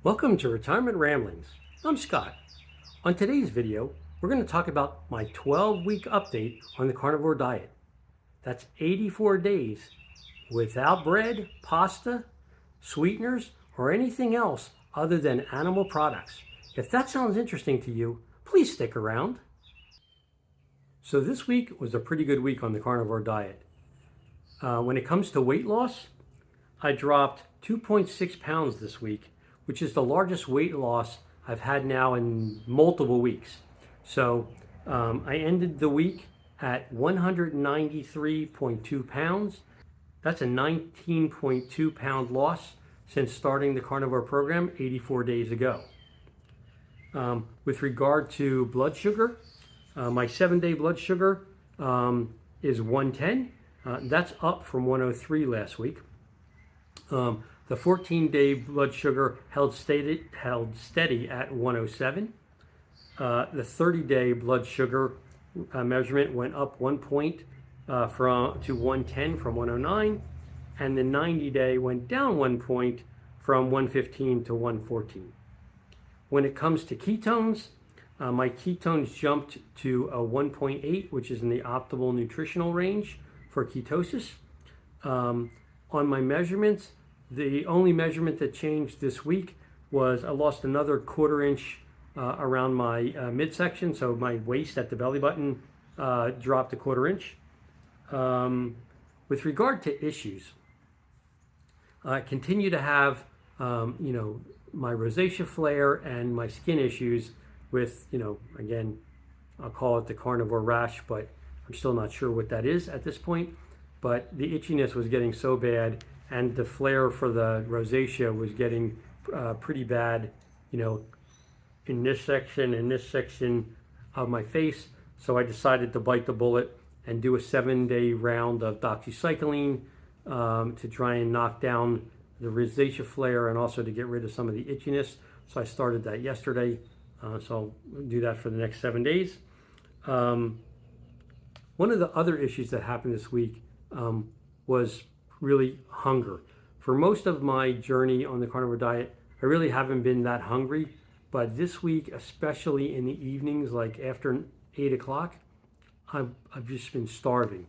Welcome to Retirement Ramblings. I'm Scott. On today's video, we're going to talk about my 12-week update on the carnivore diet. That's 84 days without bread, pasta, sweeteners, or anything else other than animal products. If that sounds interesting to you, please stick around. So this week was a pretty good week on the carnivore diet. When it comes to weight loss, I dropped 2.6 pounds this week, which is the largest weight loss I've had now in multiple weeks. So I ended the week at 193.2 pounds. That's a 19.2 pound loss since starting the carnivore program 84 days ago. With regard to blood sugar, my 7-day blood sugar is 110. That's up from 103 last week. The 14-day blood sugar held steady at 107. The 30-day blood sugar measurement went up 1 point to 110 from 109, and the 90-day went down 1 point from 115 to 114. When it comes to ketones, my ketones jumped to a 1.8, which is in the optimal nutritional range for ketosis. On my measurements, the only measurement that changed this week was I lost another 1/4 inch around my midsection, so my waist at the belly button dropped a 1/4 inch. With regard to issues, I continue to have, my rosacea flare and my skin issues with, again, I'll call it the carnivore rash, but I'm still not sure what that is at this point. But the itchiness was getting so bad, and the flare for the rosacea was getting pretty bad, in this section of my face. So I decided to bite the bullet and do a 7-day round of doxycycline to try and knock down the rosacea flare and also to get rid of some of the itchiness. So I started that yesterday. So I'll do that for the next 7 days. One of the other issues that happened this week was really hunger. For most of my journey on the carnivore diet, I really haven't been that hungry, but this week, especially in the evenings, like after 8 o'clock, I've just been starving.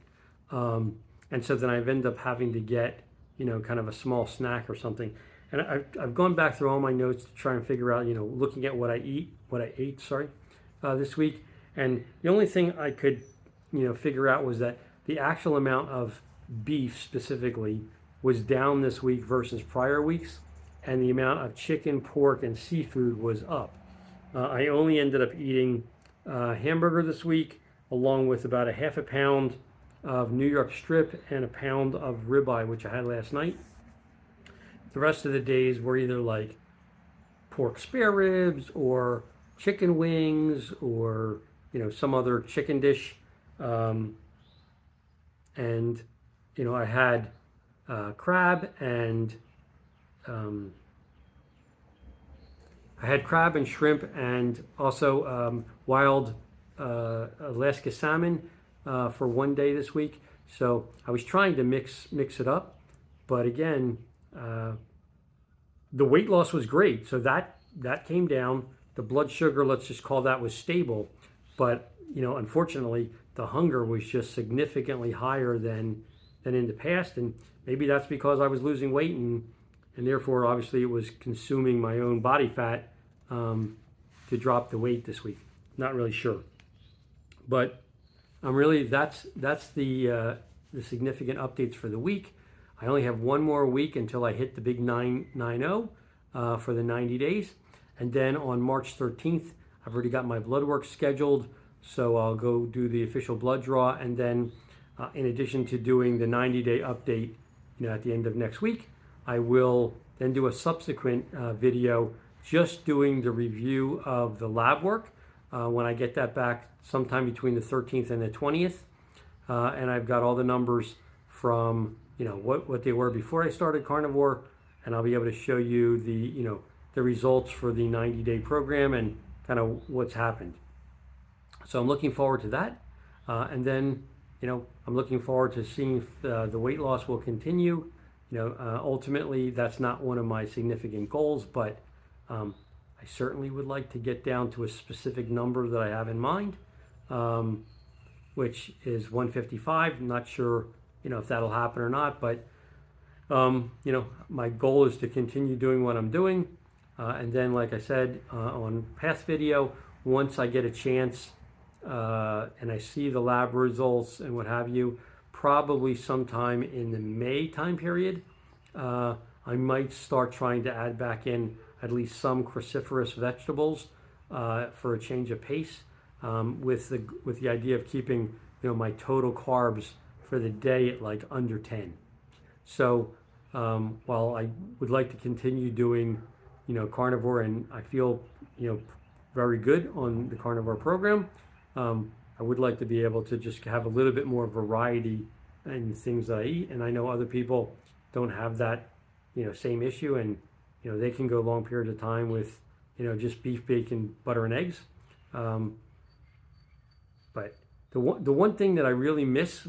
And so then I've ended up having to get, kind of a small snack or something. And I've gone back through all my notes to try and figure out, looking at what I ate, this week. And the only thing I could, figure out was that the actual amount of beef specifically was down this week versus prior weeks, and the amount of chicken, pork, and seafood was up. I only ended up eating hamburger this week, along with about a half a pound of New York strip and a pound of ribeye, which I had last night. The rest of the days were either like pork spare ribs or chicken wings or some other chicken dish. And I had crab and shrimp, and also wild Alaska salmon for 1 day this week. So I was trying to mix it up, but again, the weight loss was great. So that came down. The blood sugar, let's just call that, was stable, but unfortunately, the hunger was just significantly higher than in the past, and maybe that's because I was losing weight, and therefore obviously it was consuming my own body fat to drop the weight this week. Not really sure, but that's the significant updates for the week. I only have one more week until I hit the big 990 for the 90 days, and then on March 13th, I've already got my blood work scheduled. So I'll go do the official blood draw, and then in addition to doing the 90-day update, at the end of next week, I will then do a subsequent video just doing the review of the lab work when I get that back sometime between the 13th and the 20th. And I've got all the numbers from, what they were before I started carnivore, and I'll be able to show you the results for the 90-day program and kind of what's happened. So I'm looking forward to that. And then, I'm looking forward to seeing if the weight loss will continue. Ultimately, that's not one of my significant goals, but I certainly would like to get down to a specific number that I have in mind, which is 155. I'm not sure, if that'll happen or not, but my goal is to continue doing what I'm doing. And then, like I said on past video, once I get a chance and I see the lab results and what have you, probably sometime in the May time period, I might start trying to add back in at least some cruciferous vegetables for a change of pace, with the idea of keeping my total carbs for the day at like under 10. So while I would like to continue doing carnivore, and I feel very good on the carnivore program, I would like to be able to just have a little bit more variety in the things that I eat. And I know other people don't have that same issue, and they can go long periods of time with just beef, bacon, butter, and eggs. But the one thing that I really miss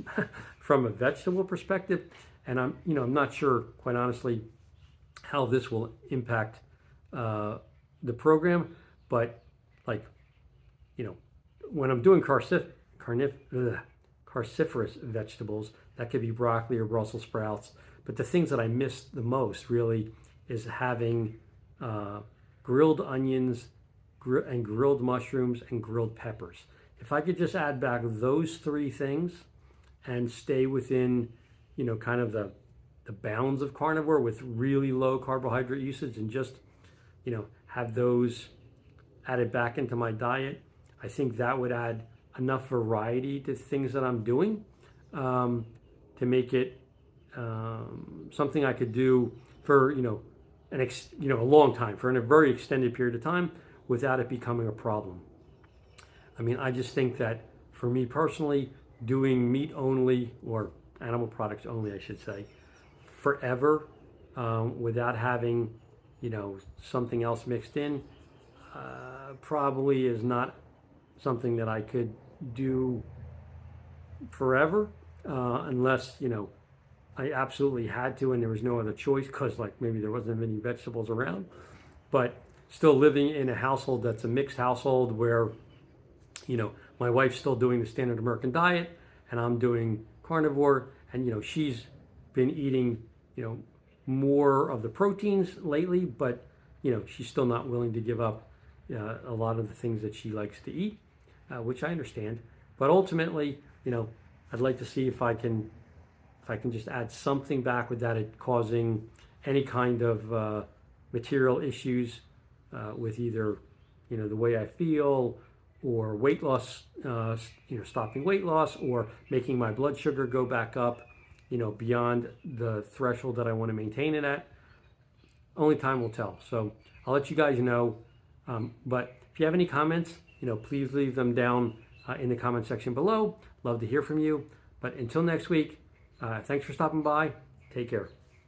from a vegetable perspective, and I'm not sure, quite honestly, how this will impact the program, but like when I'm doing cruciferous vegetables, that could be broccoli or Brussels sprouts. But the things that I miss the most really is having grilled onions and grilled mushrooms and grilled peppers. If I could just add back those three things and stay within kind of the bounds of carnivore with really low carbohydrate usage, and just have those added back into my diet, I think that would add enough variety to things that I'm doing to make it something I could do for a long time, for a very extended period of time, without it becoming a problem. I mean, I just think that for me personally, doing meat only, or animal products only, I should say, forever, without having something else mixed in, probably is not something that I could do forever, unless I absolutely had to and there was no other choice, because like maybe there wasn't many vegetables around. But still living in a household that's a mixed household where my wife's still doing the standard American diet and I'm doing carnivore, and she's been eating more of the proteins lately, but she's still not willing to give up a lot of the things that she likes to eat, which I understand. But ultimately, I'd like to see if I can just add something back without it causing any kind of material issues with either the way I feel, or weight loss, stopping weight loss, or making my blood sugar go back up beyond the threshold that I want to maintain it at. Only time will tell. So I'll let you guys know. But if you have any comments, please leave them down in the comment section below. Love to hear from you. But until next week, thanks for stopping by. Take care.